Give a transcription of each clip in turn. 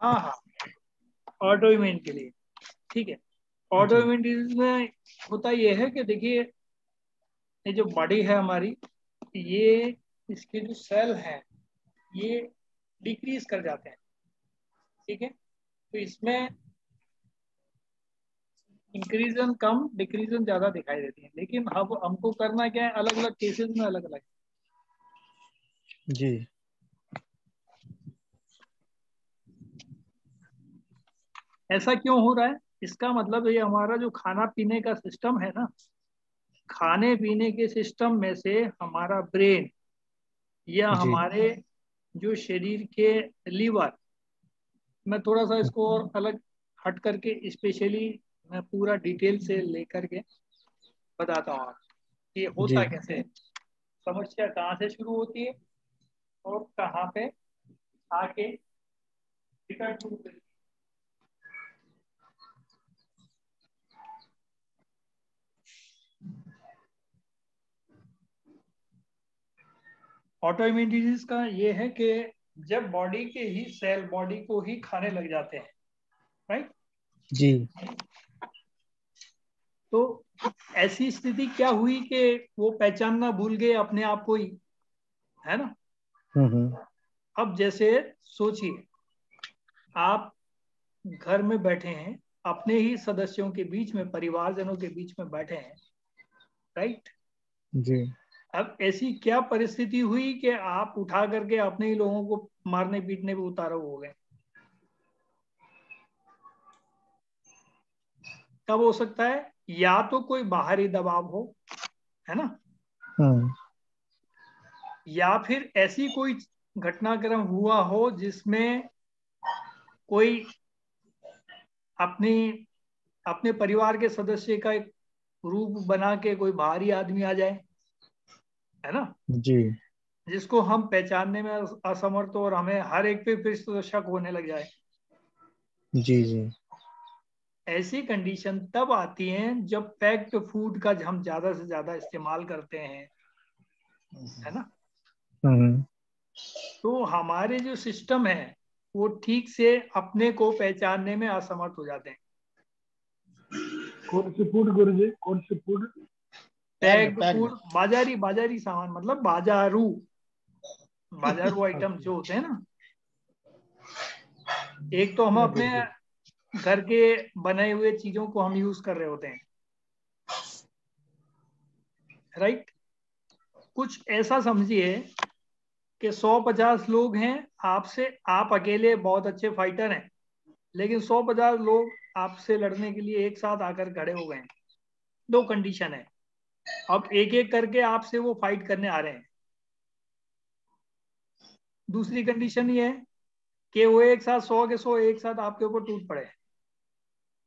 हाँ हाँ, auto immune के लिए। ठीक है, ऑटो जी इम्यून डिजीज में होता ये है कि देखिए, ये जो बॉडी है हमारी, ये इसके जो सेल हैं ये डिक्रीज कर जाते हैं। ठीक है, तो इसमें इंक्रीजन कम, डिक्रीजन ज्यादा दिखाई देती है। लेकिन अब हमको करना क्या है, अलग अलग केसेस में अलग अलग। जी ऐसा क्यों हो रहा है, इसका मतलब ये हमारा जो खाना पीने का सिस्टम है ना, खाने पीने के सिस्टम में से हमारा ब्रेन या जी हमारे जो शरीर के लीवर, मैं थोड़ा सा इसको और अलग हट करके स्पेशली मैं पूरा डिटेल से लेकर के बताता हूँ आपको कि ये जी होता कैसे है, समस्या कहाँ से शुरू होती है और कहाँ पे आके टिकट शुरू करती है। ऑटो इम्यून डिजीज का ये है कि जब बॉडी के ही सेल बॉडी को ही खाने लग जाते हैं, राइट। जी तो ऐसी स्थिति क्या हुई कि वो पहचानना भूल गए अपने आप को ही, है ना। हम्म। अब जैसे सोचिए, आप घर में बैठे हैं, अपने ही सदस्यों के बीच में, परिवारजनों के बीच में बैठे हैं, राइट। जी अब ऐसी क्या परिस्थिति हुई कि आप उठा करके अपने ही लोगों को मारने पीटने पे उतारू हो गए। तब हो सकता है या तो कोई बाहरी दबाव हो, है ना, हम्म। या फिर ऐसी कोई घटनाक्रम हुआ हो जिसमें कोई अपनी अपने परिवार के सदस्य का एक रूप बना के कोई बाहरी आदमी आ जाए, है ना, जी जिसको हम पहचानने में असमर्थ हो और हमें हर एक पे फिर से शक होने लग जाए। जी जी ऐसी कंडीशन तब आती है जब पैक्ड फूड का हम ज्यादा से ज्यादा इस्तेमाल करते हैं, है ना। हम्म। तो हमारे जो सिस्टम है वो ठीक से अपने को पहचानने में असमर्थ हो जाते हैं। कौन सी फूड गुरुजी, कौन सी food? Packed packed packed. Food, बाजारी बाजारी सामान, मतलब बाजारू बाजारू आइटम जो होते हैं ना। एक तो हम अपने बिल्कुल। घर के बनाए हुए चीजों को हम यूज कर रहे होते हैं, राइट। कुछ ऐसा समझिए कि 150 लोग हैं आपसे, आप अकेले बहुत अच्छे फाइटर हैं, लेकिन 150 लोग आपसे लड़ने के लिए एक साथ आकर खड़े हो गए हैं। दो कंडीशन है, अब एक एक करके आपसे वो फाइट करने आ रहे हैं। दूसरी कंडीशन ये है कि वो एक साथ 100 के 100 एक साथ आपके ऊपर टूट पड़े।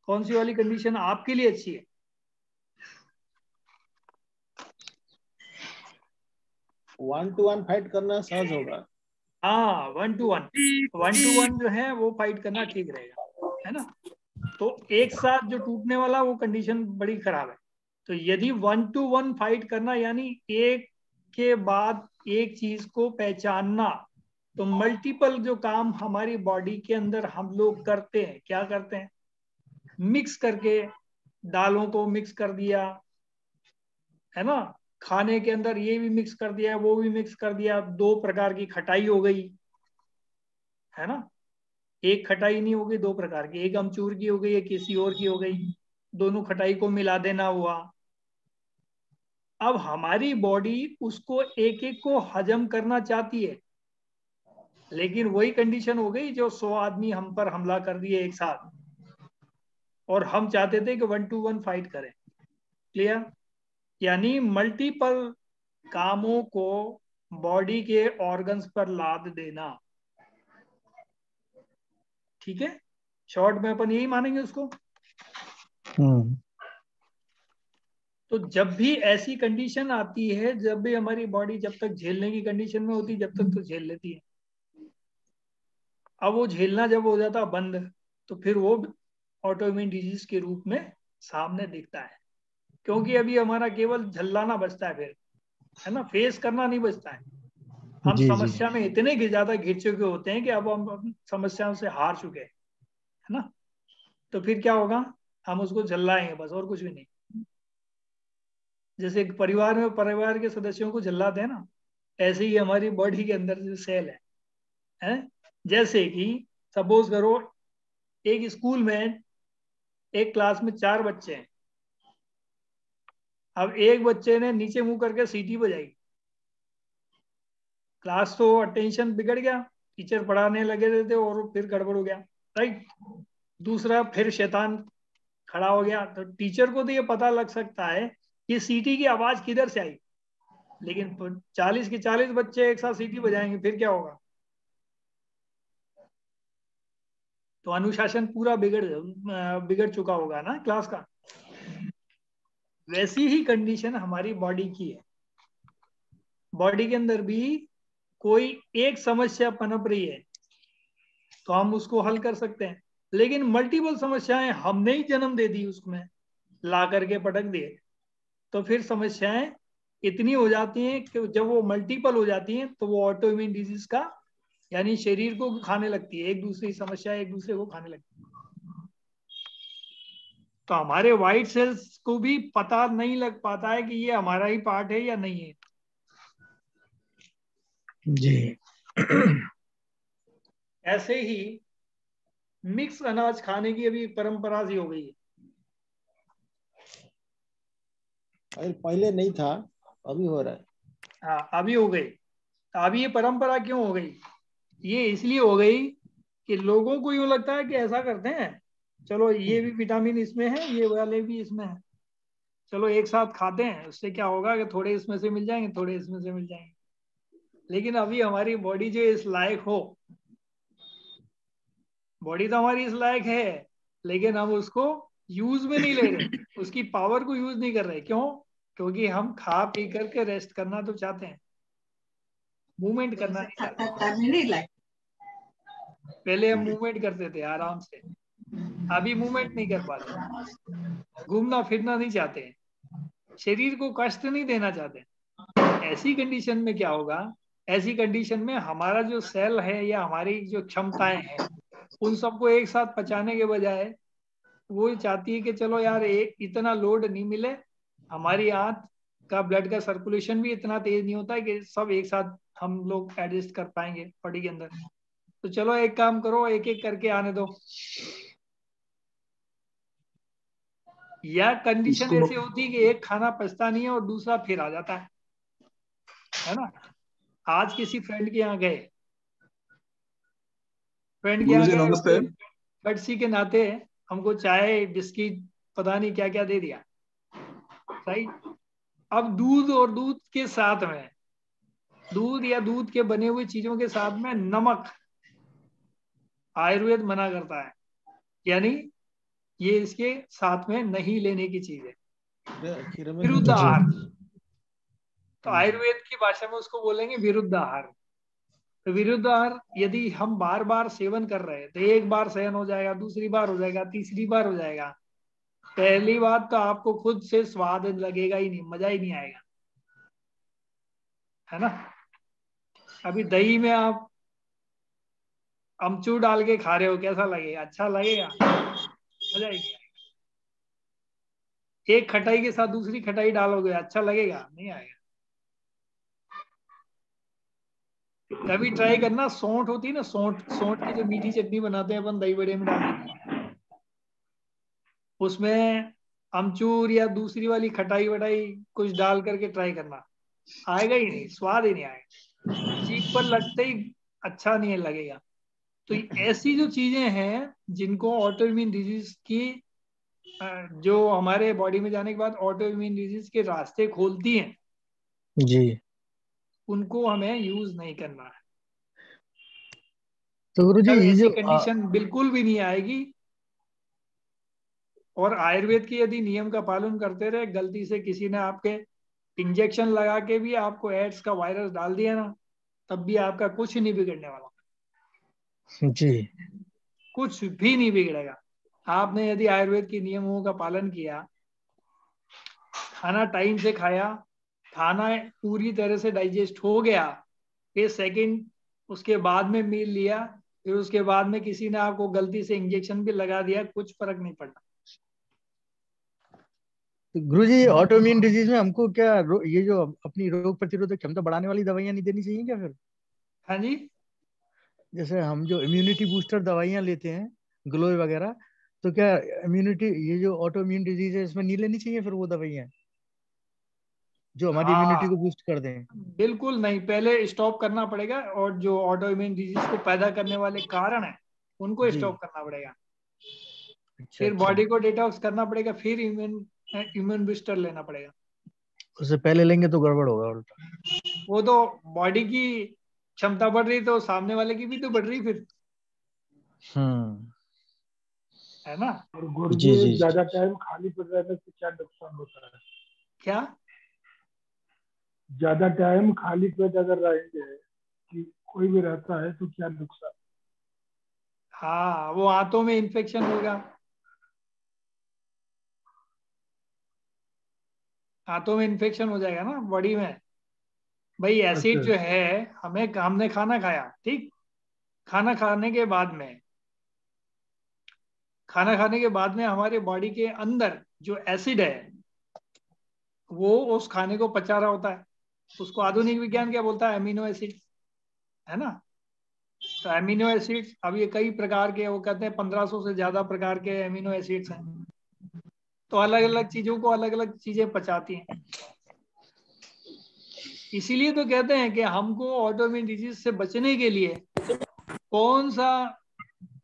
कौन सी वाली कंडीशन आपके लिए अच्छी है? 1-to-1 फाइट करना सहज होगा। हाँ, 1-to-1, 1-to-1 जो है वो फाइट करना ठीक रहेगा, है ना। तो एक साथ जो टूटने वाला वो कंडीशन बड़ी खराब है। तो यदि 1-to-1 फाइट करना यानी एक के बाद एक चीज को पहचानना, तो मल्टीपल जो काम हमारी बॉडी के अंदर हम लोग करते हैं, क्या करते हैं, मिक्स करके दालों को मिक्स कर दिया, है ना, खाने के अंदर ये भी मिक्स कर दिया वो भी मिक्स कर दिया, दो प्रकार की खटाई हो गई, है ना। एक खटाई नहीं होगी, दो प्रकार की, एक अमचूर की हो गई एक किसी और की हो गई, दोनों खटाई को मिला देना हुआ। अब हमारी बॉडी उसको एक एक को हजम करना चाहती है, लेकिन वही कंडीशन हो गई जो 100 आदमी हम पर हमला कर दिए एक साथ, और हम चाहते थे कि 1-to-1 फाइट करें। क्लियर? यानी मल्टीपल कामों को बॉडी के ऑर्गन्स पर लाद देना। ठीक है, शॉर्ट में अपन यही मानेंगे उसको। हम्म। तो जब भी ऐसी कंडीशन आती है, जब भी हमारी बॉडी जब तक झेलने की कंडीशन में होती है, जब तक तो झेल लेती है। अब वो झेलना जब हो जाता बंद, तो फिर वो ऑटोइम्यून डिजीज के रूप में सामने दिखता है। क्योंकि अभी हमारा केवल झल्लाना बचता है फिर, है ना, फेस करना नहीं बचता है। हम जी, जी। समस्या में इतने ज्यादा घिर चुके होते हैं कि अब हम समस्याओं से हार चुके हैं, है ना। तो फिर क्या होगा, हम उसको झल्लाएंगे बस, और कुछ भी नहीं। जैसे परिवार के सदस्यों को झल्लाते हैं ना, ऐसे ही हमारी बॉडी के अंदर जो सेल है? जैसे कि सपोज करो एक स्कूल में एक क्लास में 4 बच्चे हैं। अब एक बच्चे ने नीचे मुंह करके सीटी बजाई, क्लास तो अटेंशन बिगड़ गया, टीचर पढ़ाने लगे थे और फिर गड़बड़ हो गया, राइट। दूसरा फिर शैतान खड़ा हो गया, तो टीचर को तो ये पता लग सकता है कि सीटी की आवाज किधर से आई, लेकिन 40 के 40 बच्चे एक साथ सीटी बजाएंगे, फिर क्या होगा। तो अनुशासन पूरा बिगड़ चुका होगा ना क्लास का। वैसी ही कंडीशन हमारी बॉडी की है। बॉडी के अंदर भी कोई एक समस्या पनप रही है तो हम उसको हल कर सकते हैं, लेकिन मल्टीपल समस्याएं हमने ही जन्म दे दी, उसमें ला करके पटक दिए, तो फिर समस्याएं इतनी हो जाती हैं कि जब वो मल्टीपल हो जाती हैं तो वो ऑटो इम्यून डिजीज का, यानी शरीर को खाने लगती है, एक दूसरी समस्या एक दूसरे को खाने लगती है। तो हमारे व्हाइट सेल्स को भी पता नहीं लग पाता है कि ये हमारा ही पार्ट है या नहीं है। जी। ऐसे ही मिक्स अनाज खाने की अभी परंपरा सी हो गई है। पहले नहीं था, अभी हो रहा है। हाँ, अभी हो गई। अभी ये परंपरा क्यों हो गई, ये इसलिए हो गई कि लोगों को यूं लगता है कि ऐसा करते हैं, चलो ये भी विटामिन इसमें है, ये वाले भी इसमें है, चलो एक साथ खाते हैं, उससे क्या होगा कि थोड़े इसमें से मिल जाएंगे, थोड़े इसमें से मिल जाएंगे। लेकिन अभी हमारी बॉडी जो इस लायक हो, बॉडी तो हमारी इस लायक है, लेकिन हम उसको यूज में नहीं ले रहे, उसकी पावर को यूज नहीं कर रहे। क्यों? क्योंकि हम खा पी करके रेस्ट करना तो चाहते हैं, मूवमेंट करना नहीं चाहते। पहले हम मूवमेंट करते थे आराम से, अभी मूवमेंट नहीं कर पाते, घूमना फिरना नहीं चाहते हैं, शरीर को कष्ट नहीं देना चाहते। ऐसी कंडीशन में क्या होगा, ऐसी कंडीशन में हमारा जो सेल है या हमारी जो क्षमताएं हैं, उन सबको एक साथ पचाने के बजाय वो चाहती है कि चलो यार इतना लोड नहीं मिले, हमारी आंत का ब्लड का सर्कुलेशन भी इतना तेज नहीं होता है कि सब एक साथ हम लोग एडजस्ट कर पाएंगे बॉडी के अंदर। तो चलो एक काम करो, एक एक करके आने दो। या कंडीशन ऐसी होती है कि एक खाना पचता नहीं है और दूसरा फिर आ जाता है ना। आज किसी फ्रेंड के यहाँ गए, फ्रेंड के यहाँ गुरुजी गए, नमस्ते। कटसी के नाते हमको चाय बिस्किट पता नहीं क्या क्या दे दिया, राइट। अब दूध और दूध के साथ में, दूध या दूध के बने हुए चीजों के साथ में नमक आयुर्वेद मना करता है, यानी ये इसके साथ में नहीं लेने की चीज है, विरुद्ध आहार। तो आयुर्वेद की भाषा में उसको बोलेंगे विरुद्ध आहार। तो विरुद्ध आहार यदि हम बार बार सेवन कर रहे हैं तो एक बार सेवन हो जाएगा, दूसरी बार हो जाएगा, तीसरी बार हो जाएगा, पहली बात तो आपको खुद से स्वाद लगेगा ही नहीं, मजा ही नहीं आएगा, है ना। अभी दही में आप अमचूर डाल के खा रहे हो, कैसा लगेगा? अच्छा लगेगा? मजा ही नहीं आएगा। एक खटाई के साथ दूसरी खटाई डालोगे, अच्छा लगेगा? नहीं आएगा। कभी ट्राई करना, सौंठ होती है ना, सौंठ, सौंठ की जो मीठी चटनी बनाते हैं अपन दही बड़े में डालने की, उसमें अमचूर या दूसरी वाली खटाई वटाई कुछ डाल करके ट्राई करना, आएगा ही नहीं, स्वाद ही नहीं आएगा, जीभ पर लगते ही अच्छा नहीं लगेगा। तो ऐसी जो चीजें हैं जिनको ऑटो इम्यून डिजीज की, जो हमारे बॉडी में जाने के बाद ऑटो इम्यून डिजीज के रास्ते खोलती हैं, जी। उनको हमें यूज नहीं करना है। तो गुरुजी तब ये ऐसी जो कंडीशन बिल्कुल भी नहीं आएगी। और आयुर्वेद की यदि नियम का पालन करते रहे, गलती से किसी ने आपके इंजेक्शन लगा के भी आपको एड्स का वायरस डाल दिया ना, तब भी आपका कुछ नहीं बिगड़ने वाला, जी। कुछ भी नहीं बिगड़ेगा। आपने यदि आयुर्वेद के नियमों का पालन किया, खाना टाइम से खाया, खाना पूरी तरह से डाइजेस्ट हो गया, फिर सेकंड उसके बाद में मील लिया, फिर उसके बाद में किसी ने आपको गलती से इंजेक्शन भी लगा दिया, कुछ फर्क नहीं पड़ता। तो गुरुजी ऑटोइम्यून डिजीज में हमको क्या ये जो अपनी रोग प्रतिरोधक क्षमता बढ़ाने वाली दवाइयां नहीं देनी चाहिए क्या फिर? हाँ जी, जैसे हम जो इम्यूनिटी बूस्टर दवाइयां लेते हैं, ग्लो वगैरह, तो क्या इम्यूनिटी, ये जो ऑटोइम्यून डिजीज है इसमें नहीं लेनी चाहिए फिर वो दवाइयां जो हमारी इम्यूनिटी हाँ को बूस्ट कर दें? बिल्कुल नहीं, पहले स्टॉप करना पड़ेगा, और जो ऑटो इम्यून डिजीज को पैदा करने वाले कारण है उनको जी। स्टॉप करना पड़ेगा, अच्छा फिर अच्छा। बॉडी को डिटॉक्स करना पड़ेगा, फिर इम्यून बूस्टर लेना पड़ेगा। उससे पहले लेंगे तो गड़बड़ होगा उल्टा। वो तो बॉडी की क्षमता बढ़ रही तो सामने वाले की भी तो बढ़ रही फिर, हम्म। है ना? और गुरु जी जी जी। ज्यादा टाइम खाली पर रहने से क्या नुकसान होता है? क्या? ज्यादा टाइम खाली पेट अगर रहेंगे कि कोई भी रहता है तो क्या नुकसान? हाँ, वो हाथों में इन्फेक्शन होगा, हाथों में इन्फेक्शन हो जाएगा ना बॉडी में। भाई एसिड अच्छा। जो है, हमने खाना खाया, ठीक, खाना खाने के बाद में, खाना खाने के बाद में हमारे बॉडी के अंदर जो एसिड है वो उस खाने को पचा रहा होता है, उसको आधुनिक विज्ञान क्या बोलता है? अमीनो एसिड, है ना? तो अमीनो एसिड्स, अब ये कई प्रकार के, वो कहते हैं 1500 से ज्यादा प्रकार के अमीनो एसिड्स हैं, तो अलग अलग चीजों को अलग अलग चीजें पचाती हैं। इसीलिए तो कहते हैं कि हमको ऑटोइम्यून डिजीज से बचने के लिए कौन सा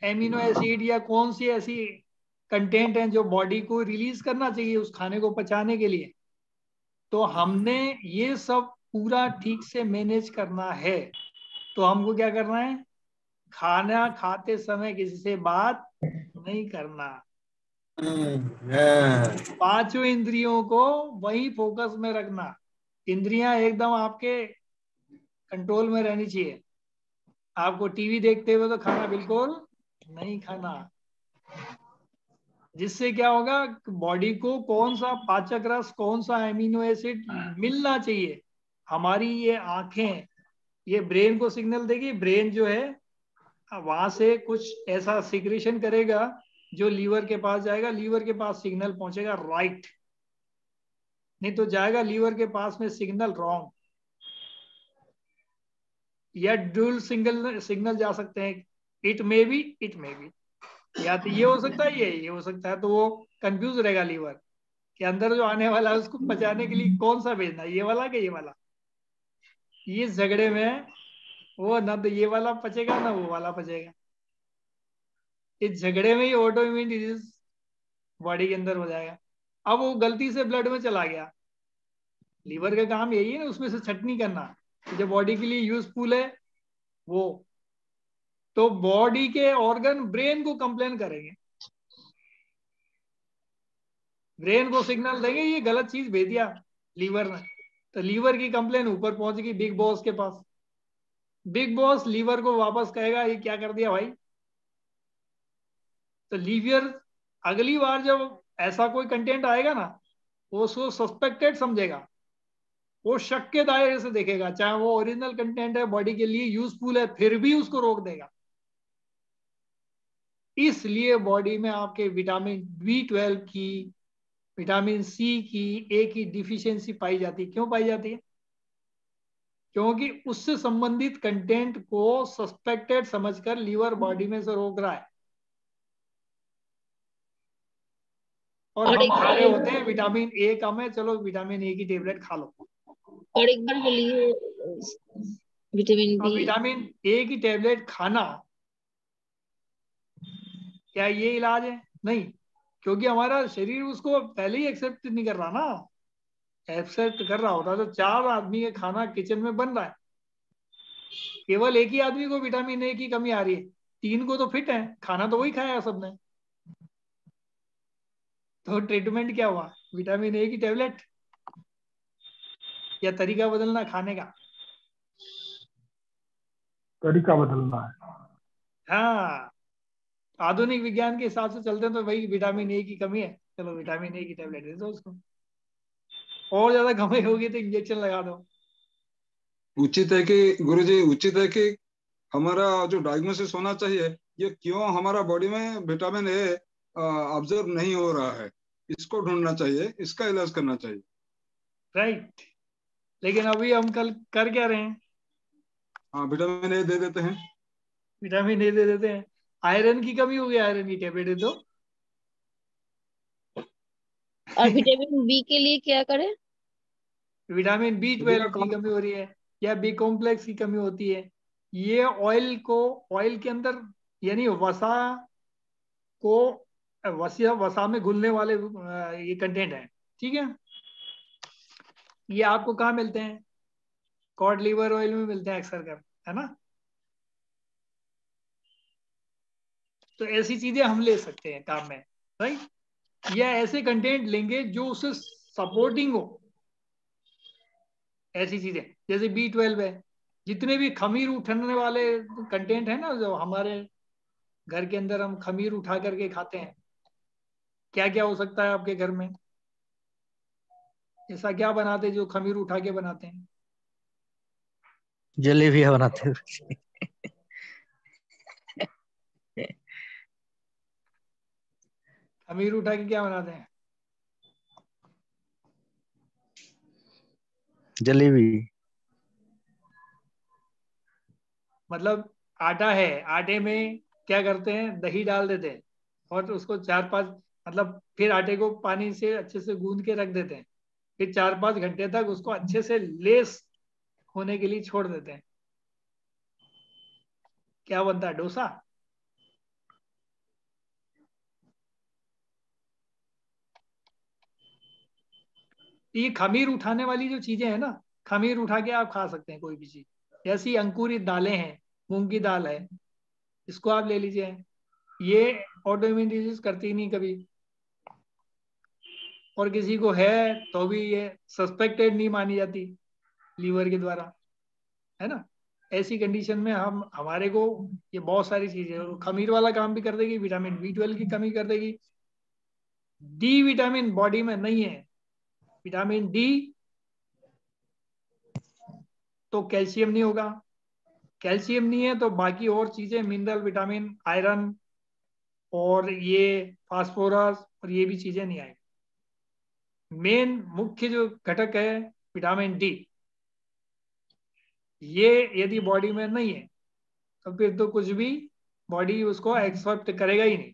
एमिनो एसिड या कौन सी ऐसी कंटेंट है जो बॉडी को रिलीज करना चाहिए उस खाने को पचाने के लिए, तो हमने ये सब पूरा ठीक से मैनेज करना है। तो हमको क्या करना है? खाना खाते समय किसी से बात नहीं करना, पांचों इंद्रियों को वही फोकस में रखना, इंद्रियां एकदम आपके कंट्रोल में रहनी चाहिए। आपको टीवी देखते हुए तो खाना बिल्कुल नहीं खाना, जिससे क्या होगा, बॉडी को कौन सा पाचक रस, कौन सा एमिनो एसिड मिलना चाहिए। हमारी ये आंखें, ये ब्रेन को सिग्नल देगी, ब्रेन जो है वहां से कुछ ऐसा सिक्रेशन करेगा जो लीवर के पास जाएगा, लीवर के पास सिग्नल पहुंचेगा राइट, नहीं तो जाएगा लीवर के पास में सिग्नल रॉन्ग, या डुअल सिंगल सिग्नल जा सकते हैं, it may be, it may be, या तो ये हो सकता है, ये हो सकता है, तो वो कंफ्यूज रहेगा लीवर कि अंदर जो आने वाला है उसको पचाने के लिए कौन सा भेजना है, ये वाला कि ये वाला। इस झगड़े में वो ना तो ये वाला पचेगा ना वो वाला पचेगा, इस झगड़े में ही ऑटो इम्यून डिजीज बॉडी के अंदर हो जाएगा। अब वो गलती से ब्लड में चला गया, लीवर का काम यही है ना उसमें से छटनी करना, जो बॉडी के लिए यूजफुल है वो, तो बॉडी के ऑर्गन ब्रेन को कंप्लेन करेंगे, ब्रेन को सिग्नल देंगे ये गलत चीज भेज दिया लीवर ने, तो लीवर की कंप्लेन ऊपर पहुंचेगी बिग बॉस के पास, बिग बॉस लीवर को वापस कहेगा ये क्या कर दिया भाई। तो लीवर अगली बार जब ऐसा कोई कंटेंट आएगा ना, वो उसको सस्पेक्टेड समझेगा, वो शक के दायरे से देखेगा, चाहे वो ओरिजिनल कंटेंट है, बॉडी के लिए यूजफुल है, फिर भी उसको रोक देगा। इसलिए बॉडी में आपके विटामिन B12 की, विटामिन C की, ए की डिफिशियंसी पाई जाती है। क्यों पाई जाती है? क्योंकि उससे संबंधित कंटेंट को सस्पेक्टेड समझकर लीवर बॉडी में से रोक रहा है, और और हम एक खा रहे बार होते हैं विटामिन A कम है, चलो विटामिन A की टेबलेट खा लो। और एक बार बोलिए, विटामिन अब बी। विटामिन A की टेबलेट खाना क्या ये इलाज है? नहीं, क्योंकि हमारा शरीर उसको पहले ही एक्सेप्ट नहीं कर रहा ना, एक्सेप्ट कर रहा होता तो 4 आदमी के खाना किचन में बन रहा है, केवल एक ही आदमी को विटामिन A की कमी आ रही है, 3 को तो फिट है, खाना तो वही खाया सबने, तो ट्रीटमेंट क्या हुआ? विटामिन A की टेबलेट, या तरीका बदलना खाने का? तरीका बदलना है। हाँ, आधुनिक विज्ञान के हिसाब से चलते हैं तो भाई विटामिन A की कमी है, चलो विटामिन A की टेबलेट दे दो उसको, और ज्यादा कमी होगी तो इंजेक्शन लगा दो, उचित है कि गुरुजी, उचित है कि हमारा जो डायग्नोसिस होना चाहिए, ये क्यों हमारा बॉडी में विटामिन ए ऑब्जर्व नहीं हो रहा है, इसको ढूंढना चाहिए, इसका इलाज करना चाहिए। राइट। लेकिन अभी हम कल कर क्या रहे हैं? हाँ, विटामिन ए दे देते हैं। विटामिन ए दे देते हैं। आयरन की कमी हो गई, आयरन की टेबलेट दे दो। और विटामिन बी के लिए क्या करें? विटामिन B12 की कमी हो रही है या बी कॉम्प्लेक्स की कमी होती है, ये ऑयल के अंदर, यानी वसा को वसा में घुलने वाले ये कंटेंट है। ठीक है, ये आपको कहाँ मिलते हैं? कॉड लिवर ऑयल में मिलते हैं अक्सर कर, है ना। तो ऐसी चीजें हम ले सकते हैं काम में, राइट। या ऐसे कंटेंट लेंगे जो उसे सपोर्टिंग हो, ऐसी चीजें जैसे B12 है। जितने भी खमीर उठाने वाले कंटेंट है ना, जो हमारे घर के अंदर हम खमीर उठा करके खाते हैं, क्या क्या हो सकता है आपके घर में? ऐसा क्या बनाते हैं जो खमीर उठा के बनाते हैं? जलेबियां बनाते हैं। खमीर उठा के क्या बनाते हैं? जलेबी। मतलब आटा है, आटे में क्या करते हैं, दही डाल देते हैं और उसको 4-5, मतलब फिर आटे को पानी से अच्छे से गूंद के रख देते हैं, फिर 4-5 घंटे तक उसको अच्छे से लेस होने के लिए छोड़ देते हैं। क्या बनता है? डोसा। ये खमीर उठाने वाली जो चीजें हैं ना, खमीर उठा के आप खा सकते हैं कोई भी चीज। जैसी अंकुरित दालें हैं, मूंग की दाल है, इसको आप ले लीजिए, ये ऑटो इम्यून डिजीज करती ही नहीं कभी, और किसी को है तो भी ये सस्पेक्टेड नहीं मानी जाती लीवर के द्वारा, है ना। ऐसी कंडीशन में हम हमारे को ये बहुत सारी चीजें, और खमीर वाला काम भी कर देगी, विटामिन B12 की कमी कर देगी। डी विटामिन बॉडी में नहीं है, विटामिन डी तो कैल्शियम नहीं होगा, कैल्शियम नहीं है तो बाकी और चीजें, मिनरल, विटामिन, आयरन और ये फास्फोरस और ये भी चीजें नहीं आएगी। मेन मुख्य जो घटक है विटामिन डी, ये यदि बॉडी में नहीं है तो फिर तो कुछ भी बॉडी उसको एक्सेप्ट करेगा ही नहीं,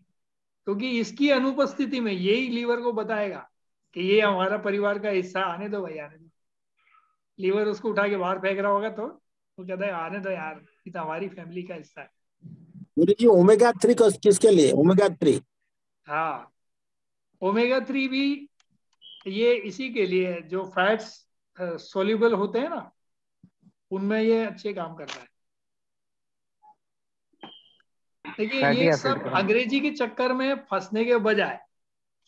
क्योंकि इसकी अनुपस्थिति में यही लीवर को बताएगा कि ये हमारा परिवार का हिस्सा, आने दो भाई, आने दो। लीवर उसको उठा के बाहर फेंक रहा होगा तो वो कहता है आने दो यार, ये तो हमारी फैमिली का हिस्सा है। गुरु जी ओमेगा 3 किसके लिए? ओमेगा 3? हाँ, ओमेगा 3 भी ये इसी के लिए है, जो फैट्स सोल्यूबल होते हैं ना, उनमें ये अच्छे काम करता है। देखिए, फैटी ये एसिड सब का। अंग्रेजी के चक्कर में फंसने के बजाय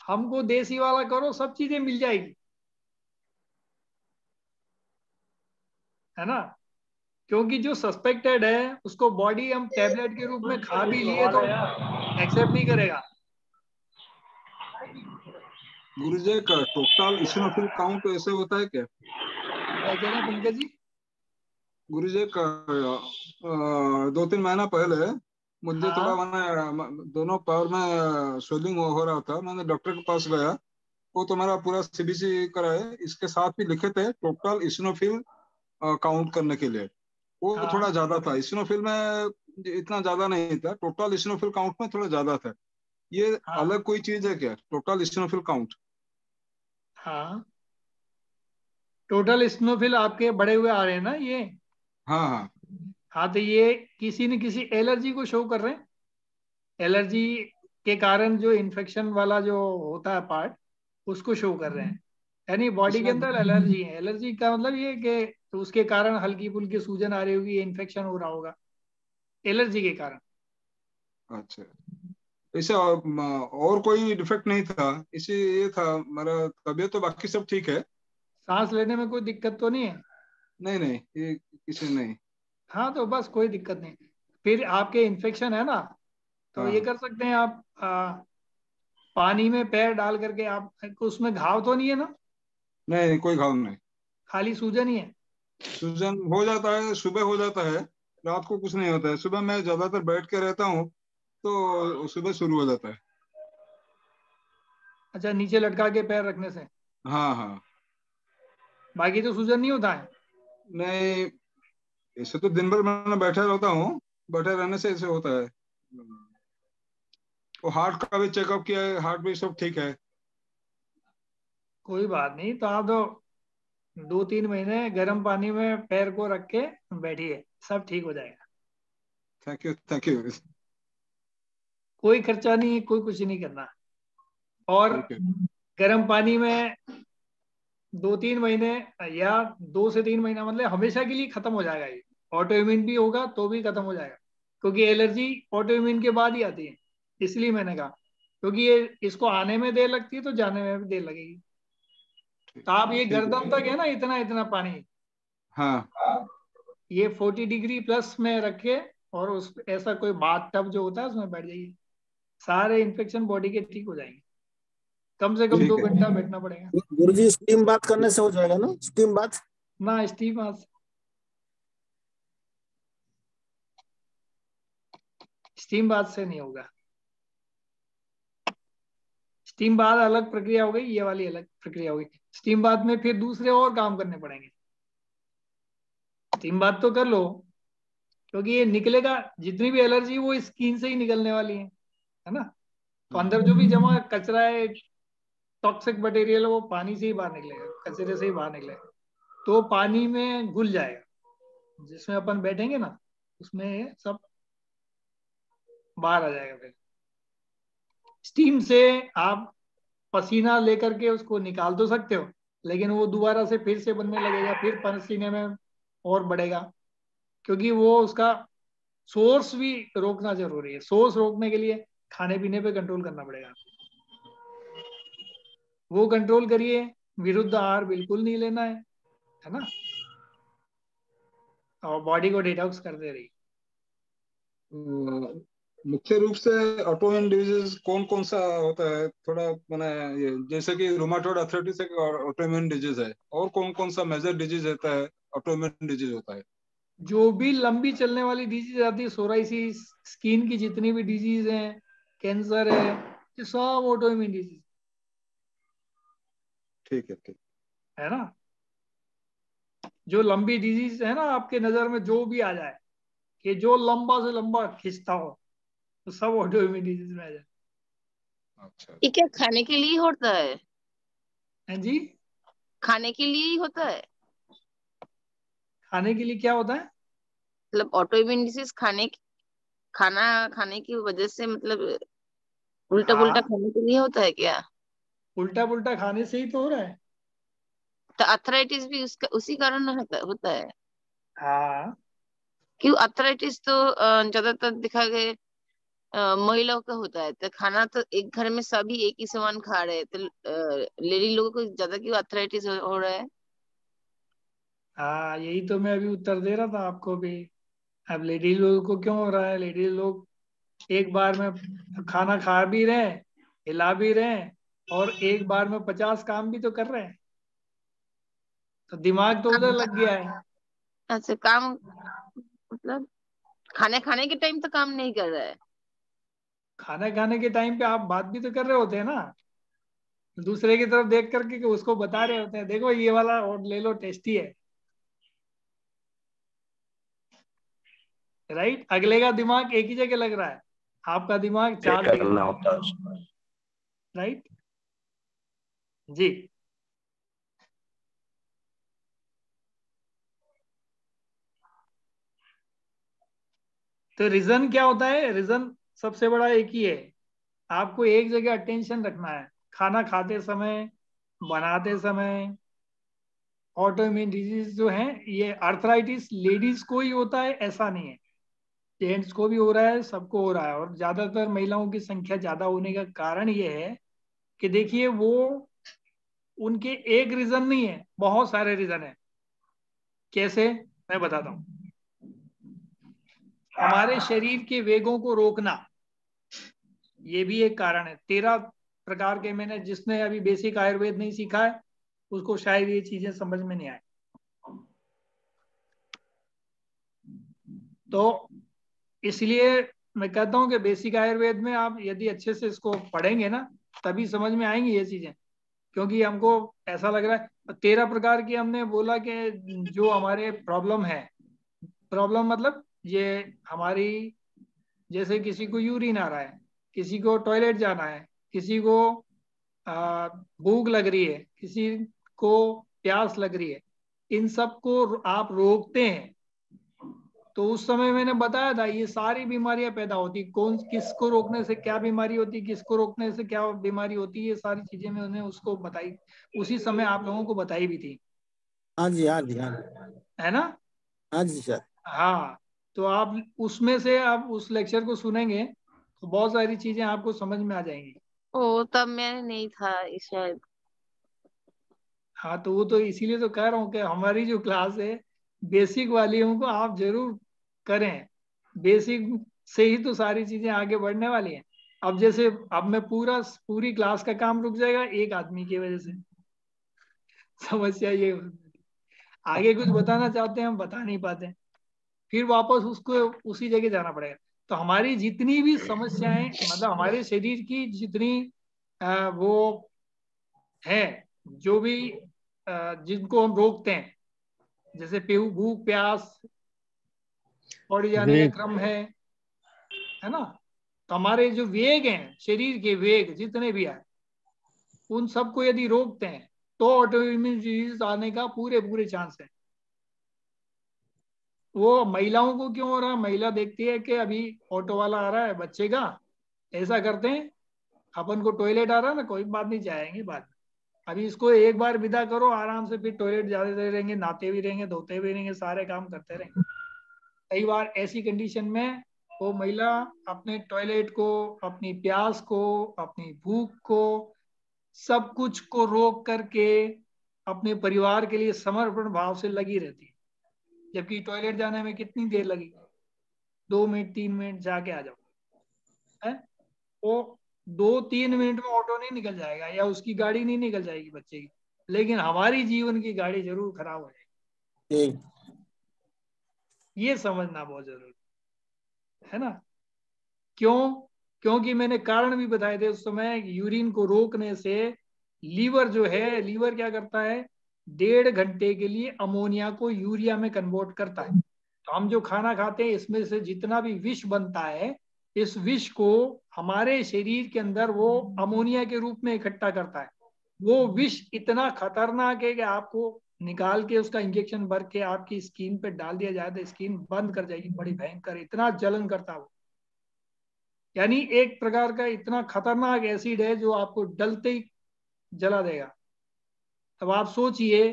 हमको देसी वाला करो, सब चीजें मिल जाएगी, है ना। क्योंकि जो सस्पेक्टेड है उसको बॉडी हम टैबलेट के रूप में खा भी लिए तो एक्सेप्ट नहीं करेगा। गुरुजी का टोटल इसिनोफिल काउंट ऐसे होता है क्या? क्या कह रहे हैं पंकज जी? गुरुजी का 2-3 महीना पहले मुझे थोड़ा, हाँ मैंने दोनों पैर में स्वेलिंग हो रहा था, मैंने डॉक्टर के पास गया, वो तो मेरा पूरा CBC कराए, इसके साथ भी लिखे थे टोटल इसिनोफिल काउंट करने के लिए। वो हाँ थोड़ा ज्यादा था, इसिनोफिल में इतना ज्यादा नहीं था, टोटल इसिनोफिल काउंट में थोड़ा ज्यादा था। ये हाँ अलग कोई चीज है क्या, टोटल इसिनोफिल काउंट? हाँ, टोटल स्नोफिल आपके बढ़े हुए आ रहे हैं ना ये। हाँ हाँ। हाँ, तो ये किसी न किसी एलर्जी को शो कर रहे हैं। एलर्जी के कारण जो इन्फेक्शन वाला जो होता है पार्ट, उसको शो कर रहे हैं। यानी बॉडी के इसमें अंदर एलर्जी है। एलर्जी का मतलब ये कि तो उसके कारण हल्की फुल्की सूजन आ रही होगी, इन्फेक्शन हो रहा होगा एलर्जी के कारण। अच्छा, इसे और कोई डिफेक्ट नहीं था इसे, ये था मेरा तबीयत, तो बाकी सब ठीक है। सांस लेने में कोई दिक्कत तो नहीं है? नहीं नहीं, ये किसी नहीं। हाँ, तो बस कोई दिक्कत नहीं। फिर आपके इन्फेक्शन है ना, तो ये हाँ, कर सकते हैं आप, पानी में पैर डाल करके आप, उसमें घाव तो नहीं है ना? नहीं नहीं, कोई घाव नहीं। खाली सूजन ही है। सूजन हो जाता है, सुबह हो जाता है, रात को कुछ नहीं होता है। सुबह मैं ज्यादातर बैठ के रहता हूँ तो सुबह शुरू हो जाता है। अच्छा, नीचे लटका के पैर रखने से? हाँ हाँ। बाकी तो सूजन नहीं होता है? नहीं, ऐसे तो दिन भर मैं बैठा रहता हूँ, बैठे रहने से ऐसे होता है। वो हार्ट का भी चेकअप किया है, हार्ट भी सब ठीक है। कोई बात नहीं, तो आप तो 2-3 महीने गर्म पानी में पैर को रख के बैठिए, सब ठीक हो जाएगा। Thank you thank you. कोई खर्चा नहीं है, कोई कुछ नहीं करना। और ठीक है। गर्म पानी में 2-3 महीने या 2 से 3 महीना, मतलब हमेशा के लिए खत्म हो जाएगा ये। ऑटो इम्यून भी होगा तो भी खत्म हो जाएगा, क्योंकि एलर्जी ऑटो इम्यून के बाद ही आती है। इसलिए मैंने कहा, क्योंकि ये इसको आने में देर लगती है तो जाने में भी देर लगेगी। तो आप ये ठीक है। गर्दन तक है ना, इतना इतना पानी, हाँ ये 40 डिग्री+ में रखे, और उस ऐसा कोई बाथ टब जो होता है उसमें बैठ जाइए, सारे इन्फेक्शन बॉडी के ठीक हो जाएंगे। कम से कम ठीक 2 है। घंटा बैठना पड़ेगा। गुरुजी स्टीम बात करने से हो जाएगा ना? स्टीम बात? ना स्टीम, स्टीम बाथ से नहीं होगा। स्टीम बाथ अलग प्रक्रिया हो गई, ये वाली अलग प्रक्रिया हो गई। स्टीम बाथ में फिर दूसरे और काम करने पड़ेंगे। स्टीम बाथ तो कर लो, क्योंकि ये निकलेगा, जितनी भी एलर्जी वो स्किन से ही निकलने वाली है ना। तो अंदर जो भी जमा कचरा है, टॉक्सिक मटेरियल, वो पानी से ही बाहर निकलेगा, कचरे से ही बाहर निकलेगा, तो पानी में घुल जाएगा। जिसमें अपन बैठेंगे ना, उसमें सब बाहर आ जाएगा। फिर स्टीम से आप पसीना लेकर के उसको निकाल तो सकते हो, लेकिन वो दोबारा से फिर से बनने लगेगा, फिर पसीने में और बढ़ेगा, क्योंकि वो उसका सोर्स भी रोकना जरूरी है। सोर्स रोकने के लिए खाने पीने पे कंट्रोल करना पड़ेगा, वो कंट्रोल करिए। विरुद्ध आहार बिल्कुल नहीं लेना है ना, और बॉडी को डिटॉक्स करते रहिए। मुख्य रूप से ऑटोइम्यून डिजीज कौन कौन सा होता है, थोड़ा मैंने ये जैसे कि रूमाटॉइड आर्थराइटिस एक ऑटोइम्यून डिजीज है, और कौन कौन सा मेजर डिजीज रहता है, ऑटोइम्यून डिजीज होता है? जो भी लंबी चलने वाली डिजीज आती है, सोराइसिस, स्किन की जितनी भी डिजीज है, कैंसर है, ये सब ऑटो इम्यून डिजीज ठीक है। ठीक। है ना। जो लंबी डिजीज है ना, आपके नजर में जो भी आ जाए, कि जो लंबा से लंबा खिंचता हो, तो सब ऑटो इम्यून डिजीज में आ जाए। अच्छा। ये क्या खाने के लिए होता है? हैं जी? खाने के लिए ही होता है? खाने के लिए क्या होता है? मतलब ऑटो इम्यून डिसीज खाना खाने की वजह से, मतलब उल्टा पुल्टा हाँ, खाने के लिए होता है क्या? उल्टा पुल्टा खाने से ही तो हो रहा है। तो अर्थराइटिस भी उसका उसी कारण होता है? हाँ, क्यों? अर्थराइटिस तो ज्यादातर देखा गया महिलाओं का होता है, तो खाना तो एक घर में सभी एक ही सामान खा रहे हैं, तो लेडी लोगों को ज्यादा क्यों अर्थराइटिस हो रहा है? हाँ, यही तो मैं अभी उत्तर दे रहा था आपको भी। अब लेडीज लोगों को क्यों हो रहा है? लेडीज लोग एक बार में खाना खा भी रहे हैं, हिला भी रहे हैं, और एक बार में 50 काम भी तो कर रहे हैं, तो दिमाग तो उधर लग गया है। ऐसे काम, मतलब खाने खाने के टाइम तो काम नहीं कर रहा है। खाना खाने के टाइम पे आप बात भी तो कर रहे होते हैं ना, दूसरे की तरफ देख करके, कि उसको बता रहे होते हैं, देखो ये वाला और ले लो, टेस्टी है। राइट, अगले का दिमाग एक ही जगह लग रहा है, आपका दिमाग 4 जगह करना लग होता है रहा उसको। है। राइट जी। तो रीजन क्या होता है? रीजन सबसे बड़ा एक ही है, आपको एक जगह अटेंशन रखना है। खाना खाते समय, बनाते समय। ऑटो इम्यून डिजीज जो है, ये अर्थराइटिस लेडीज को ही होता है ऐसा नहीं है, जेंट्स को भी हो रहा है, सबको हो रहा है। और ज्यादातर महिलाओं की संख्या ज्यादा होने का कारण ये है कि देखिए, वो उनके एक रीजन नहीं है, बहुत सारे रीजन है। कैसे? मैं बताता हूँ। हमारे शरीर के वेगों को रोकना, ये भी एक कारण है। 13 प्रकार के, मैंने जिसने अभी बेसिक आयुर्वेद नहीं सीखा है, उसको शायद ये चीजें समझ में नहीं आए। तो इसलिए मैं कहता हूँ कि बेसिक आयुर्वेद में आप यदि अच्छे से इसको पढ़ेंगे ना तभी समझ में आएंगी ये चीजें। क्योंकि हमको ऐसा लग रहा है 13 प्रकार की हमने बोला कि जो हमारे प्रॉब्लम है, प्रॉब्लम मतलब ये हमारी, जैसे किसी को यूरिन आ रहा है, किसी को टॉयलेट जाना है, किसी को भूख लग रही है, किसी को प्यास लग रही है, इन सब को आप रोकते हैं तो उस समय मैंने बताया था ये सारी बीमारियां पैदा होती, कौन किसको रोकने से क्या बीमारी होती, किसको रोकने से क्या बीमारी होती, ये सारी चीजें मैंने उसको बताई, उसी समय आप लोगों को बताई भी थी, हाँ जी, हाँ जी, हाँ जी, है ना। हाँ जी सर। हाँ, तो आप उसमें से आप उस लेक्चर को सुनेंगे तो बहुत सारी चीजें आपको समझ में आ जाएंगी। ओ तब मैं नहीं था शायद। हाँ, तो वो तो इसीलिए तो कह रहा हूँ कि हमारी जो क्लास है बेसिक वाली उनको आप जरूर करें, बेसिक से ही तो सारी चीजें आगे बढ़ने वाली हैं। अब जैसे अब मैं पूरी क्लास का काम रुक जाएगा एक आदमी की वजह से, समस्या ये आगे कुछ बताना चाहते हैं हम बता नहीं पाते, फिर वापस उसको उसी जगह जाना पड़ेगा। तो हमारी जितनी भी समस्याएं मतलब हमारे शरीर की जितनी वो है, जो भी जिनको हम रोकते हैं, जैसे भूख प्यास पड़ जाने का वेग। क्रम है ना। तो हमारे जो वेग हैं, शरीर के वेग जितने भी हैं, उन सबको यदि रोकते हैं तो ऑटोइम्यून डिजीज आने का पूरे पूरे चांस है। वो महिलाओं को क्यों हो रहा है, महिला देखती है कि अभी ऑटो वाला आ रहा है बच्चे का, ऐसा करते हैं अपन को टॉयलेट आ रहा है ना, कोई बात नहीं जाएंगे बाद में, अभी इसको एक बार विदा करो आराम से, फिर टॉयलेट जाते रहेंगे, नहाते भी रहेंगे, धोते भी रहेंगे, सारे काम करते रहेंगे। कई बार ऐसी कंडीशन में वो महिला अपने टॉयलेट को, अपनी प्यास को, अपनी भूख को, सब कुछ को रोक करके अपने परिवार के लिए समर्पण भाव से लगी रहती है। जबकि टॉयलेट जाने में कितनी देर लगी, 2 मिनट 3 मिनट जाके आ जाओ, है वो 2-3 मिनट में ऑटो नहीं निकल जाएगा या उसकी गाड़ी नहीं निकल जाएगी बच्चे की, लेकिन हमारी जीवन की गाड़ी जरूर खराब हो जाएगी। ठीक। ये समझना बहुत जरूरी है ना। क्यों? क्योंकि मैंने कारण भी बताए थे उस समय, यूरिन को रोकने से लीवर जो है, लीवर क्या करता है, 1.5 घंटे के लिए अमोनिया को यूरिया में कन्वर्ट करता है। तो हम जो खाना खाते हैं इसमें से जितना भी विष बनता है, इस विष को हमारे शरीर के अंदर वो अमोनिया के रूप में इकट्ठा करता है। वो विष इतना खतरनाक है कि आपको निकाल के उसका इंजेक्शन भर के आपकी स्किन पे डाल दिया जाए तो स्किन बंद कर जाएगी, बड़ी भयंकर, इतना जलन करता है वो। यानी एक प्रकार का इतना खतरनाक एसिड है जो आपको डलते ही जला देगा। तब आप सोचिए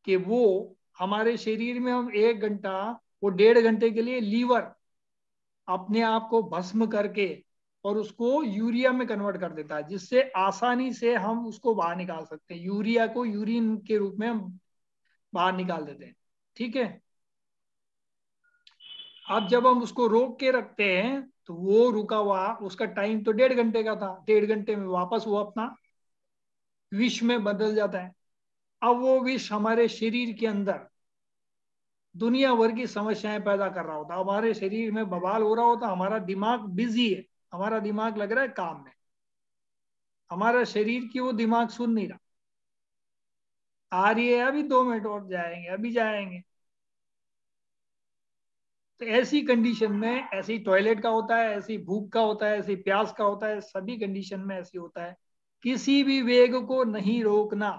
कि वो हमारे शरीर में हम 1 घंटा, वो 1.5 घंटे के लिए लीवर अपने आप को भस्म करके और उसको यूरिया में कन्वर्ट कर देता है, जिससे आसानी से हम उसको बाहर निकाल सकते हैं, यूरिया को यूरिन के रूप में हम बाहर निकाल देते हैं। ठीक है। अब जब हम उसको रोक के रखते हैं तो वो रुका हुआ, उसका टाइम तो 1.5 घंटे का था, 1.5 घंटे में वापस वो अपना विष में बदल जाता है। अब वो विष हमारे शरीर के अंदर दुनिया भर की समस्याएं पैदा कर रहा होता, हमारे शरीर में बवाल हो रहा होता, हमारा दिमाग बिजी है, हमारा दिमाग लग रहा है काम में, हमारा शरीर की वो दिमाग सुन नहीं रहा, आ रही है अभी 2 मिनट और जाएंगे, अभी जाएंगे। तो ऐसी कंडीशन में, ऐसी टॉयलेट का होता है, ऐसी भूख का होता है, ऐसी प्यास का होता है, सभी कंडीशन में ऐसी होता है। किसी भी वेग को नहीं रोकना।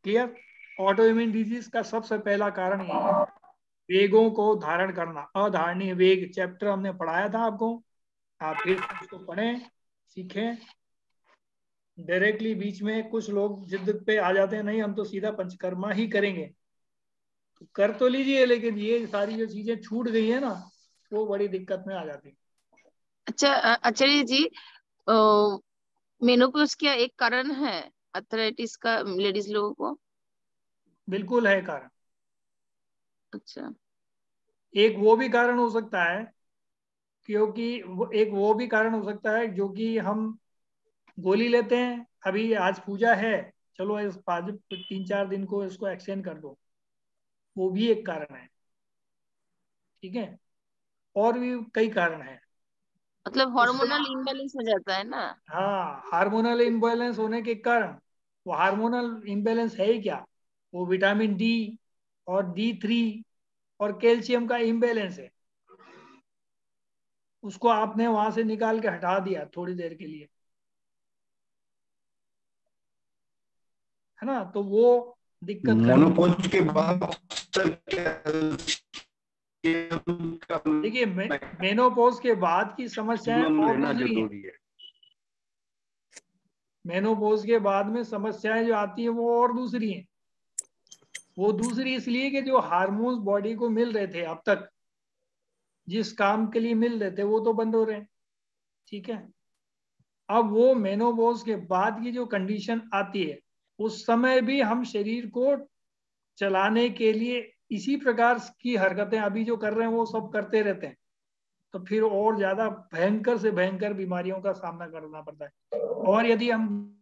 क्लियर? ऑटो इम्यून डिजीज का सबसे पहला कारण यही है, वेगों को धारण करना। अधारणीय वेग चैप्टर हमने पढ़ाया था आपको, आप फिर उसको पढ़ें, सीखें। डायरेक्टली बीच में कुछ लोग जिद पे आ जाते हैं, नहीं हम तो सीधा पंचकर्मा ही करेंगे, तो कर तो लीजिए, लेकिन ये सारी जो चीजें छूट गई है ना, वो बड़ी दिक्कत में आ जाती है। अच्छा आचार्य जी, मेनोपॉज क्या एक कारण है अर्थराइटिस का लेडीज लोगों को? बिल्कुल है कारण। अच्छा। एक वो भी कारण हो सकता है, क्योंकि एक वो भी कारण हो सकता है जो कि हम गोली लेते हैं, अभी आज पूजा है, चलो इस 5-3-4 दिन को इसको एक्सटेंड कर दो, वो भी एक कारण है। ठीक है, और भी कई कारण हैं। मतलब हार्मोनल इम्बैलेंस हो जाता है ना। हाँ, हार्मोनल इम्बैलेंस होने के कारण, वो हार्मोनल इम्बैलेंस है ही क्या, वो विटामिन डी और D3 और कैल्शियम का इम्बैलेंस है। उसको आपने वहां से निकाल के हटा दिया थोड़ी देर के लिए, है ना, तो वो दिक्कत खड़ी। मोनोपोज के बाद देखिए, मेनोपॉज के बाद की समस्याएं और दूसरी हैं। जरूरी है। मेनोपॉज के बाद में समस्याएं जो आती है वो और दूसरी हैं। वो दूसरी इसलिए कि जो हार्मोन्स बॉडी को मिल रहे थे अब तक, जिस काम के लिए मिल रहे थे, वो तो बंद हो रहे हैं, ठीक है। अब वो मेनोपॉज के बाद की जो कंडीशन आती है, उस समय भी हम शरीर को चलाने के लिए इसी प्रकार की हरकतें अभी जो कर रहे हैं वो सब करते रहते हैं, तो फिर और ज्यादा भयंकर से भयंकर बीमारियों का सामना करना पड़ता है। और यदि हम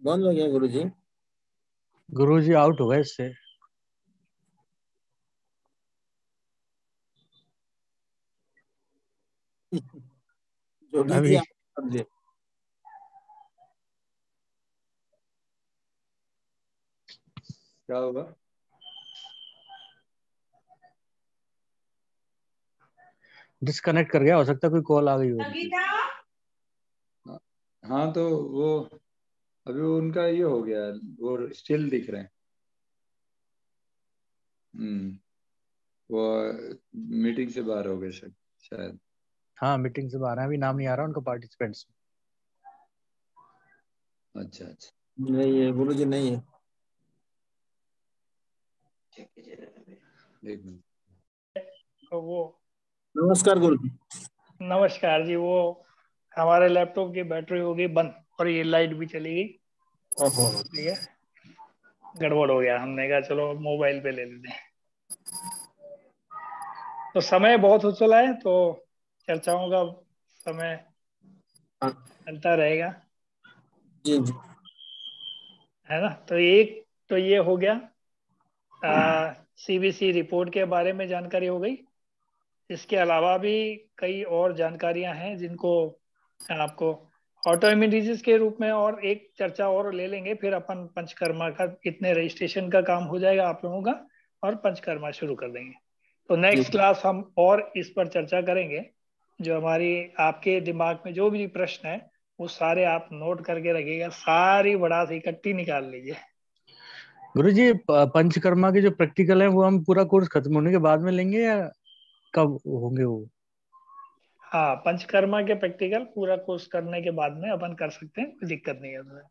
बंद हो गया गुरुजी। गुरुजी आउट हो गए इससे। जोगी जी अभी आप समझे। क्या होगा? डिस्कनेक्ट कर गया, हो सकता है कोई कॉल आ गई हो। हाँ तो वो अभी उनका ये हो गया, वो स्टिल दिख रहे हैं। वो मीटिंग से बाहर हो गए शायद। हाँ, मीटिंग से बाहर है, अभी नाम नहीं आ रहा उनका पार्टिसिपेंट्स। अच्छा अच्छा, नहीं है गुरुजी, नहीं है। एक मिनट। वो नमस्कार गुरुजी। नमस्कार जी, वो हमारे लैपटॉप की बैटरी हो गई बंद और ये लाइट भी चली गई, ओहो। ठीक है, गड़बड़ हो गया। हमने कहा चलो मोबाइल पे ले लेते हैं। तो समय बहुत हो चला है, तो चर्चाओं का समय हाँ, चलता रहेगा, जी जी। है ना। तो एक तो ये हो गया, CBC रिपोर्ट के बारे में जानकारी हो गई। इसके अलावा भी कई और जानकारियां हैं जिनको आपको ऑटो इम्यून डिजीज के रूप में और एक चर्चा और ले लेंगे, फिर अपन पंचकर्मा का इतने रजिस्ट्रेशन का काम हो जाएगा आप लोगों का, और पंचकर्मा शुरू कर देंगे। तो नेक्स्ट क्लास हम और इस पर चर्चा करेंगे। जो हमारी आपके दिमाग में जो भी प्रश्न है वो सारे आप नोट करके रखिएगा, सारी भड़ास इकट्ठी निकाल लीजिए। गुरुजी, पंचकर्मा के जो प्रैक्टिकल है वो हम पूरा कोर्स खत्म होने के बाद में लेंगे या कब होंगे वो? हाँ, पंचकर्मा के प्रैक्टिकल पूरा कोर्स करने के बाद में अपन कर सकते हैं, कोई दिक्कत नहीं है उसमें।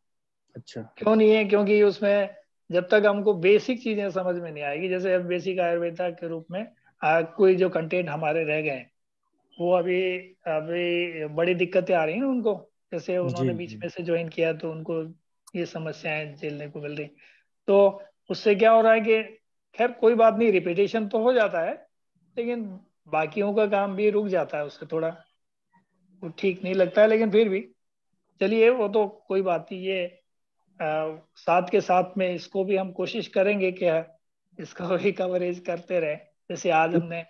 अच्छा। क्यों नहीं है? क्योंकि उसमें जब तक हमको बेसिक चीजें समझ में नहीं आएगी, जैसे अब बेसिक आयुर्वेदा के रूप में कोई जो कंटेंट हमारे रह गए हैं, वो अभी अभी बड़ी दिक्कतें आ रही हैं उनको। जैसे जी उन्होंने बीच जी। में से ज्वाइन किया तो उनको ये समस्याएं झेलने को मिल रही। तो उससे क्या हो रहा है कि खैर कोई बात नहीं, रिपीटेशन तो हो जाता है, लेकिन बाकियों का काम भी रुक जाता है उससे थोड़ा, वो ठीक नहीं लगता है। लेकिन फिर भी चलिए, वो तो कोई बात नहीं। ये साथ के साथ में इसको भी हम कोशिश करेंगे कि इसका भी कवरेज करते रहे। जैसे आज हमने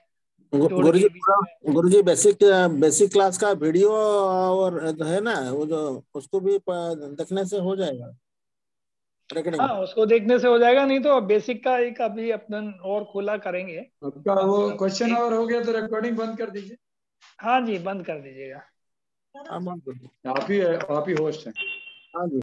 छोड़ गुरुजी के बीच में, गुरुजी बेसिक बेसिक क्लास का वीडियो और है ना, वो जो उसको भी देखने से हो जाएगा हाँ, रिकॉर्डिंग। उसको देखने से हो जाएगा। नहीं तो बेसिक का एक अभी अपन और खुला करेंगे। आपका वो क्वेश्चन एक, और हो गया तो रिकॉर्डिंग बंद कर दीजिए। हाँ जी, बंद कर दीजिएगा। हाँ, आप ही होस्ट हैं। हाँ जी।